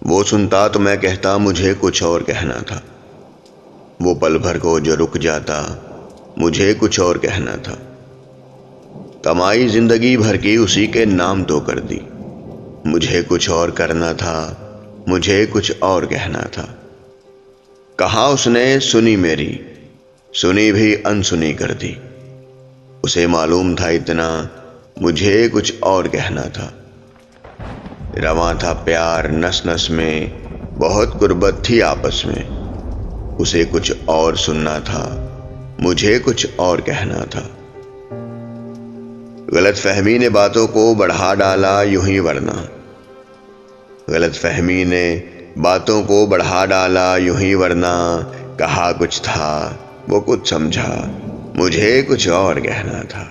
وہ سنتا تو میں کہتا مجھے کچھ اور کہنا تھا۔ وہ پل بھر کو جو رک جاتا مجھے کچھ اور کہنا تھا۔ کمائی زندگی بھر کی اسی کے نام تو کر دی، مجھے کچھ اور کرنا تھا، مجھے کچھ اور کہنا تھا۔ کہاں اس نے سنی میری، سنی بھی انسنی کر دی۔ اسے معلوم تھا اتنا، مجھے کچھ اور کہنا تھا۔ رواں تھا پیار نس نس میں، بہت قربت تھی آپس میں۔ اسے کچھ اور سننا تھا، مجھے کچھ اور کہنا تھا۔ غلط فہمی نے باتوں کو بڑھا ڈالا یوں ہی ورنہ، غلط فہمی نے باتوں کو بڑھا ڈالا یوں ہی ورنہ۔ کہا کچھ تھا وہ کچھ سمجھا، مجھے کچھ اور کہنا تھا۔